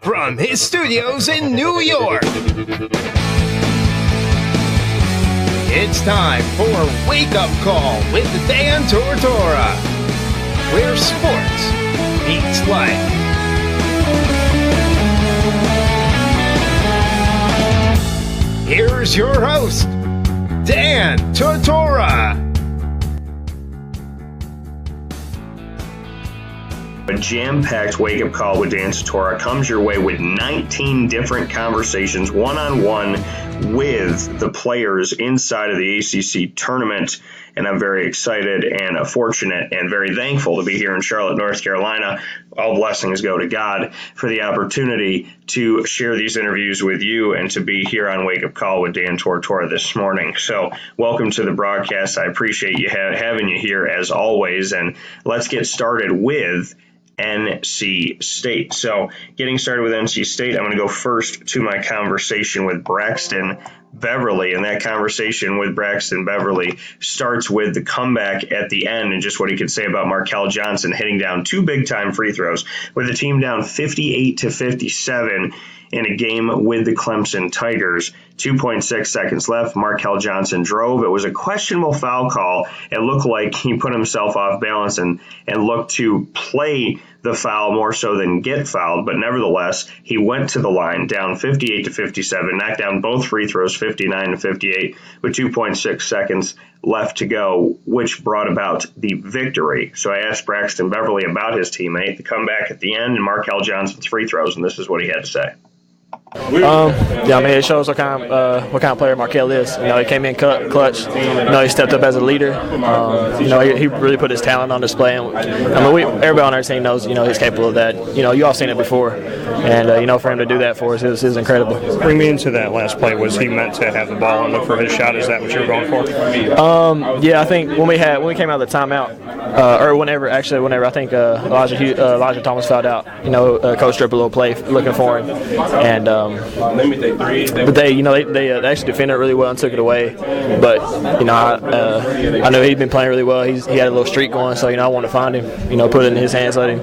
from his studios in New York, it's time for Wake Up Call with Dan Tortora, where sports meets life. Here's your host, Dan Tortora. A jam-packed wake-up call with Dan Tortora comes your way with 19 different conversations one-on-one with the players inside of the ACC tournament. And I'm very excited and fortunate and very thankful to be here in Charlotte, North Carolina. All blessings go to God for the opportunity to share these interviews with you and to be here on Wake Up Call with Dan Tortora this morning. So welcome to the broadcast. I appreciate you having you here as always. And let's get started with NC State. So getting started with NC State, I'm going to go first to my conversation with Braxton Beverly, and that conversation with Braxton Beverly starts with the comeback at the end and just what he could say about Markel Johnson hitting down two big-time free throws with the team down 58-57 in a game with the Clemson Tigers. 2.6 seconds left. Markel Johnson drove. It was a questionable foul call. It looked like he put himself off balance and looked to play the foul more so than get fouled. But nevertheless, he went to the line down 58-57, knocked down both free throws 59-58 with 2.6 seconds left to go, which brought about the victory. So I asked Braxton Beverly about his teammate, the comeback at the end, and Markel Johnson's free throws, and this is what he had to say. It shows what kind of player Markel is. He came in clutch. He stepped up as a leader. He really put his talent on display. And, everybody on our team knows, he's capable of that. You all seen it before, and for him to do that for us is incredible. Bring me into that last play. Was he meant to have the ball and look for his shot? Is that what you were going for? I think when we came out of the timeout, whenever I think Elijah Thomas fouled out. Coach stripped a little play looking for him, and. But they actually defended it really well and took it away. But I know he'd been playing really well. He had a little streak going, so I wanted to find him. Put it in his hands, let him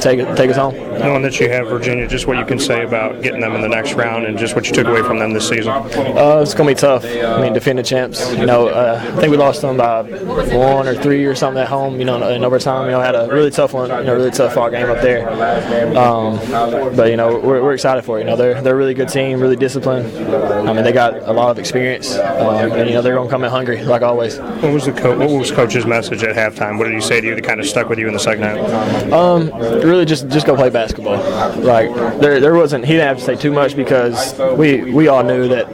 take us home. Knowing that you have Virginia, just what you can say about getting them in the next round and just what you took away from them this season. It's going to be tough. Defending champs. I think we lost them by 1 or 3 or something at home. In overtime. Had a really tough one. Really tough fought game up there. But we're excited for it. They're a really good team, really disciplined. They got a lot of experience, and they're going to come in hungry like always. What was Coach's message at halftime? What did he say to you that kind of stuck with you in the second half? Really just go play basketball. There wasn't. He didn't have to say too much because we all knew that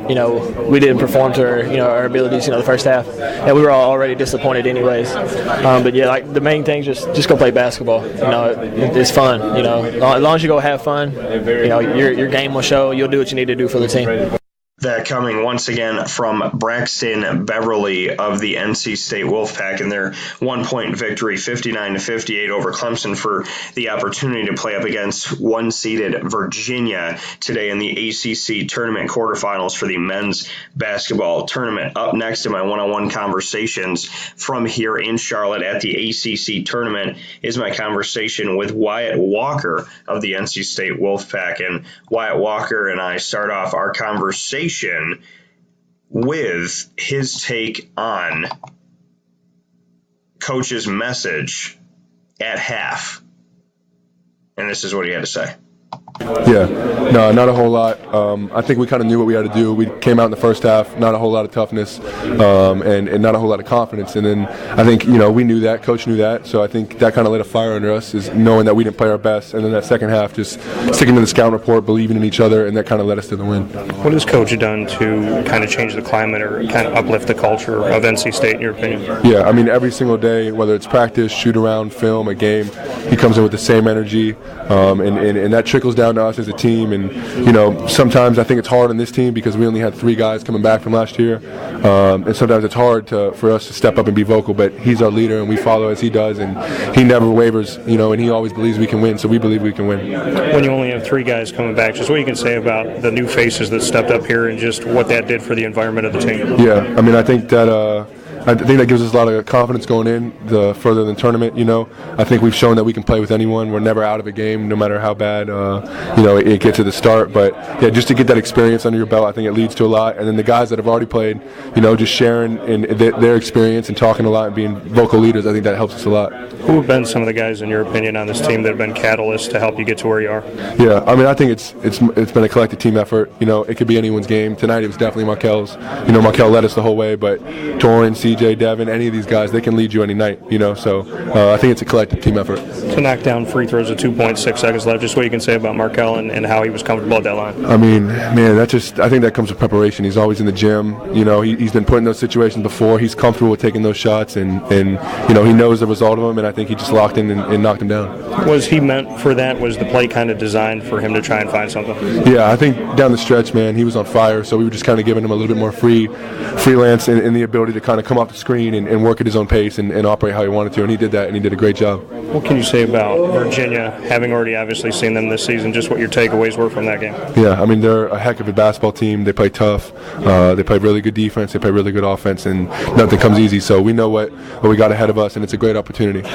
we didn't perform to our abilities the first half, and we were all already disappointed anyways. The main thing just go play basketball. It's fun. As long as you go have fun, your game will show. You'll do what you need to do for the team. That coming once again from Braxton Beverly of the NC State Wolfpack in their 1-point victory, 59-58 over Clemson, for the opportunity to play up against one-seeded Virginia today in the ACC tournament quarterfinals for the men's basketball tournament. Up next in my one-on-one conversations from here in Charlotte at the ACC tournament is my conversation with Wyatt Walker of the NC State Wolfpack. And Wyatt Walker and I start off our conversation with his take on Coach's message at half. And this is what he had to say. Yeah, no, not a whole lot. I think we kind of knew what we had to do. We came out in the first half, not a whole lot of toughness, and not a whole lot of confidence. And then I think, we knew that, Coach knew that, so I think that kind of lit a fire under us, is knowing that we didn't play our best. And then that second half, just sticking to the scout report, believing in each other, and that kind of led us to the win. What has Coach done to kind of change the climate or kind of uplift the culture of NC State, in your opinion? Yeah, every single day, whether it's practice, shoot around, film, a game, he comes in with the same energy, and that trickles down to us as a team. And sometimes I think it's hard on this team because we only had 3 guys coming back from last year, and sometimes it's hard for us to step up and be vocal, but he's our leader and we follow as he does, and he never wavers, and he always believes we can win, so we believe we can win. When you only have 3 guys coming back, just what you can say about the new faces that stepped up here and just what that did for the environment of the team? Yeah, I think that I think that gives us a lot of confidence going in the further than tournament. I think we've shown that we can play with anyone. We're never out of a game, no matter how bad it gets at the start. But yeah, just to get that experience under your belt, I think it leads to a lot. And then the guys that have already played, just sharing in their experience and talking a lot and being vocal leaders, I think that helps us a lot. Who have been some of the guys, in your opinion, on this team that have been catalysts to help you get to where you are? Yeah, I think it's been a collective team effort. It could be anyone's game. Tonight it was definitely Markel's. Markel led us the whole way, but Torin, CJ, Devin, any of these guys, they can lead you any night. So I think it's a collective team effort. To knock down free throws with 2.6 seconds left, just what you can say about Markel and how he was comfortable at that line. I mean, man, I think that comes with preparation. He's always in the gym. He's been put in those situations before. He's comfortable with taking those shots, and he knows the result of them, and I think he just locked in and knocked him down. Was he meant for that? Was the play kind of designed for him to try and find something? Yeah, I think down the stretch, man, he was on fire, so we were just kind of giving him a little bit more freelance and the ability to kind of come off the screen and work at his own pace and operate how he wanted to, and he did that, and he did a great job. What can you say about Virginia, having already obviously seen them this season, just what your takeaways were from that game? Yeah, I mean, they're a heck of a basketball team. They play tough. They play really good defense. They play really good offense, and nothing comes easy, so we know what we got ahead of us, and it's a great opportunity.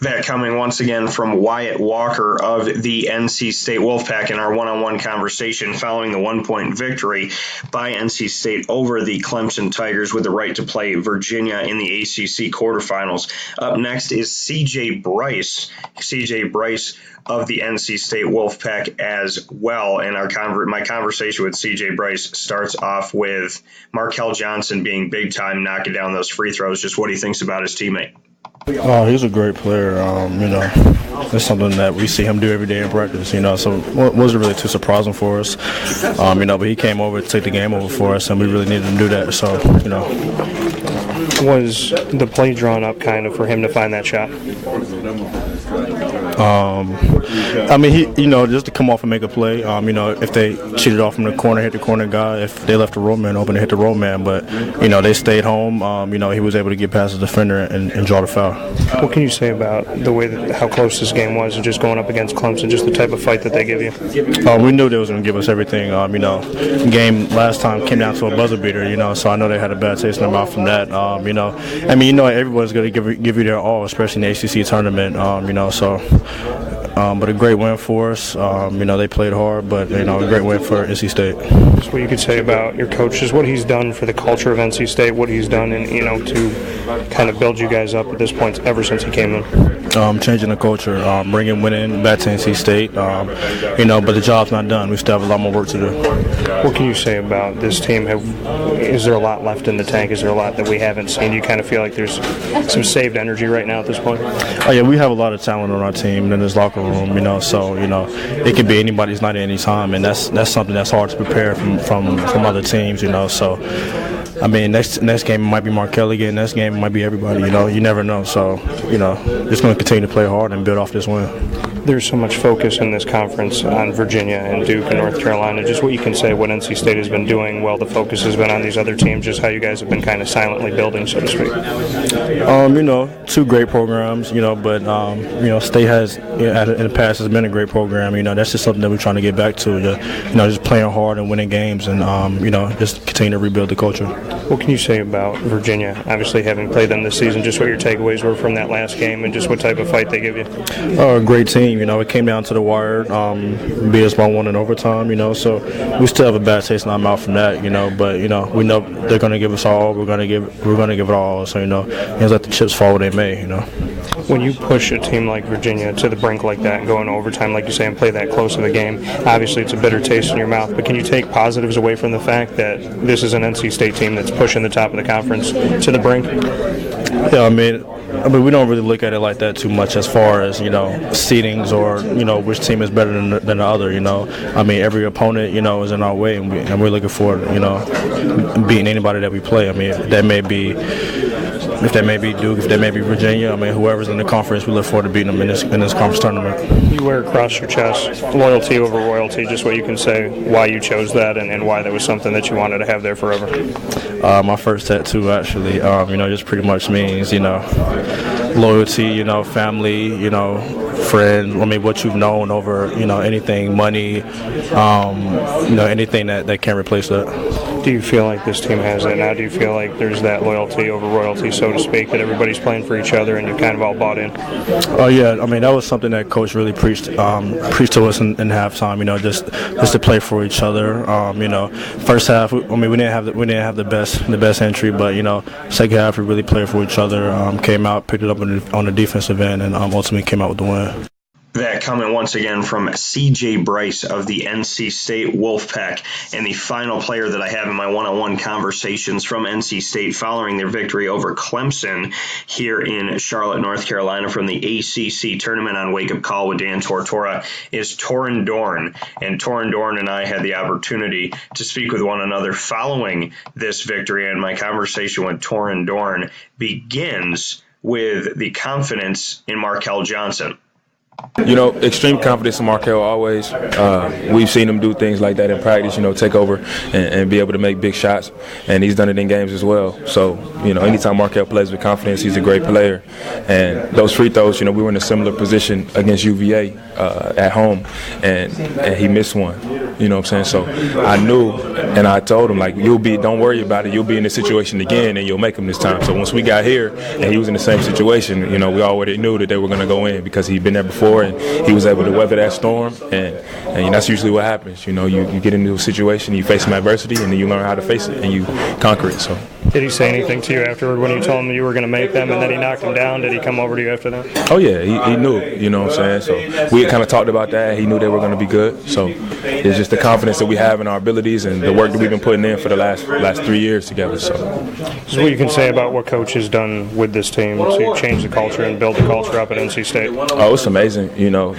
That coming once again from Wyatt Walker of the NC State Wolfpack in our one-on-one conversation following the 1-point victory by NC State over the Clemson Tigers with the right to play Virginia in the ACC quarterfinals. Up next is CJ Bryce. CJ Bryce of the NC State Wolfpack as well. And my conversation with CJ Bryce starts off with Markel Johnson being big time, knocking down those free throws. Just what he thinks about his teammate. Oh, he's a great player. It's something that we see him do every day in practice, so it wasn't really too surprising for us, but he came over to take the game over for us, and we really needed him to do that, so, Was the play drawn up kind of for him to find that shot? Just to come off and make a play, if they cheated off from the corner, hit the corner guy, if they left the roll man open, they hit the roll man, but, they stayed home, he was able to get past the defender and draw the foul. What can you say about the way how close this game was and just going up against Clemson, just the type of fight that they give you? We knew they was going to give us everything. The game last time came down to a buzzer beater, so I know they had a bad taste in their mouth from that. Everyone's going to give you their all, especially in the ACC tournament, but a great win for us. They played hard, but, a great win for NC State. Just what you could say about your coach, just what he's done for the culture of NC State, what he's done, to kind of build you guys up at this point ever since he came in. Changing the culture, bringing winning back to NC State, but the job's not done. We still have a lot more work to do. What can you say about this team? Is there a lot left in the tank? Is there a lot that we haven't seen? Do you kind of feel like there's some saved energy right now at this point? Oh, yeah, we have a lot of talent on our team in this locker room, it could be anybody's night at any time, and that's something that's hard to prepare from other teams, next game might be Markel again. Next game might be everybody. You never know. So, just going to continue to play hard and build off this win. There's so much focus in this conference on Virginia and Duke and North Carolina. Just what you can say, what NC State has been doing while the focus has been on these other teams, just how you guys have been kind of silently building, so to speak. Two great programs, but State has, in the past, has been a great program. That's just something that we're trying to get back to, just playing hard and winning games and, just continue to rebuild the culture. What can you say about Virginia, obviously having played them this season, just what your takeaways were from that last game and just what type of fight they give you? A great team. It came down to the wire, beat us by 1 in overtime, so we still have a bad taste in our mouth from that, but, we know they're going to give us all. We're going to give it all. So, it's let the chips fall where they may, When you push a team like Virginia to the brink like that and go into overtime, like you say, and play that close of a game, obviously it's a bitter taste in your mouth, but can you take positives away from the fact that this is an NC State team that's pushing the top of the conference to the brink? Yeah, I mean, we don't really look at it like that too much as far as, seedings or, which team is better than the other, every opponent, is in our way, and we're looking forward, beating anybody that we play. If that may be Duke, if that may be Virginia, whoever's in the conference, we look forward to beating them in this conference tournament. You wear across your chest loyalty over royalty, just what you can say, why you chose that and why that was something that you wanted to have there forever. My first tattoo, actually, just pretty much means, loyalty, family, friends. I mean, what you've known over, anything, money, anything that can't replace that. Do you feel like this team has that now? Do you feel like there's that loyalty over royalty, so to speak, that everybody's playing for each other and you're kind of all bought in? Oh yeah, I mean that was something that Coach really preached to us in halftime. Just to play for each other. First half, we didn't have the best entry, but second half we really played for each other. Came out, picked it up on the defensive end, and ultimately came out with the win. That coming once again from C.J. Bryce of the NC State Wolfpack. And the final player that I have in my one-on-one conversations from NC State following their victory over Clemson here in Charlotte, North Carolina from the ACC tournament on Wake Up Call with Dan Tortora is Torin Dorn. And Torin Dorn and I had the opportunity to speak with one another following this victory. And my conversation with Torin Dorn begins with the confidence in Markel Johnson. Extreme confidence in Markel always. We've seen him do things like that in practice, take over and be able to make big shots. And he's done it in games as well. So, anytime Markel plays with confidence, he's a great player. And those free throws, we were in a similar position against UVA at home. And he missed one. You know what I'm saying? So I knew, and I told him, don't worry about it. You'll be in this situation again, and you'll make them this time. So once we got here, and he was in the same situation, we already knew that they were going to go in because he'd been there before, and he was able to weather that storm. And that's usually what happens. You get into a situation, you face some adversity, and then you learn how to face it, and you conquer it. So. Did he say anything to you afterward when you told him you were going to make them and then he knocked them down? Did he come over to you after that? Oh, yeah, he knew, you know what I'm saying? So we had kind of talked about that. He knew they were going to be good. So it's just the confidence that we have in our abilities and the work that we've been putting in for the last 3 years together. So this is what you can say about what Coach has done with this team to change the culture and build the culture up at NC State. Oh, it's amazing,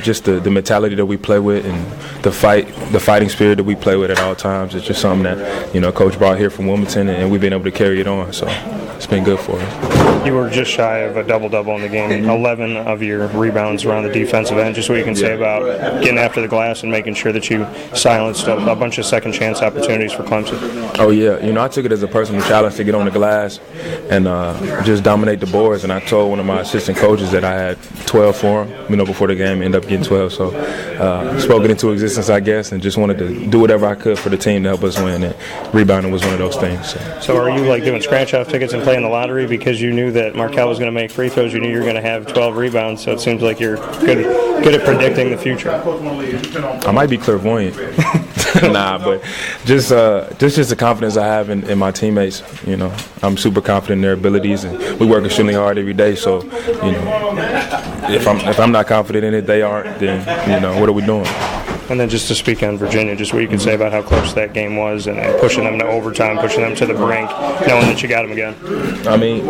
just the mentality that we play with and the fighting spirit that we play with at all times. It's just something that, Coach brought here from Wilmington, and we've been able to carry it on. So it's been good for us. You were just shy of a double-double in the game. 11 of your rebounds were on the defensive end. Just what you can say about getting after the glass and making sure that you silenced a bunch of second-chance opportunities for Clemson. Oh, yeah. I took it as a personal challenge to get on the glass and just dominate the boards. And I told one of my assistant coaches that I had 12 for him, before the game, ended up getting 12. So spoke it into existence, I guess, and just wanted to do whatever I could for the team to help us win. And rebounding was one of those things. So are you doing scratch-off tickets and playing the lottery because you knew that Markel was going to make free throws? You knew you were going to have 12 rebounds, so it seems like you're good at predicting the future. I might be clairvoyant. Nah, but just the confidence I have in my teammates. I'm super confident in their abilities, and we work extremely hard every day. So, if I'm not confident in it, they aren't. Then what are we doing? And then just to speak on Virginia, just what you can say about how close that game was and pushing them to overtime, pushing them to the brink, knowing that you got them again. I mean,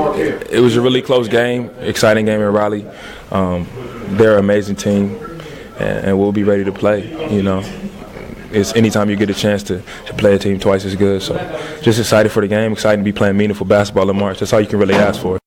it was a really close game, exciting game in Raleigh. They're an amazing team, and we'll be ready to play, It's anytime you get a chance to play a team twice as good. So just excited for the game, excited to be playing meaningful basketball in March. That's all you can really ask for.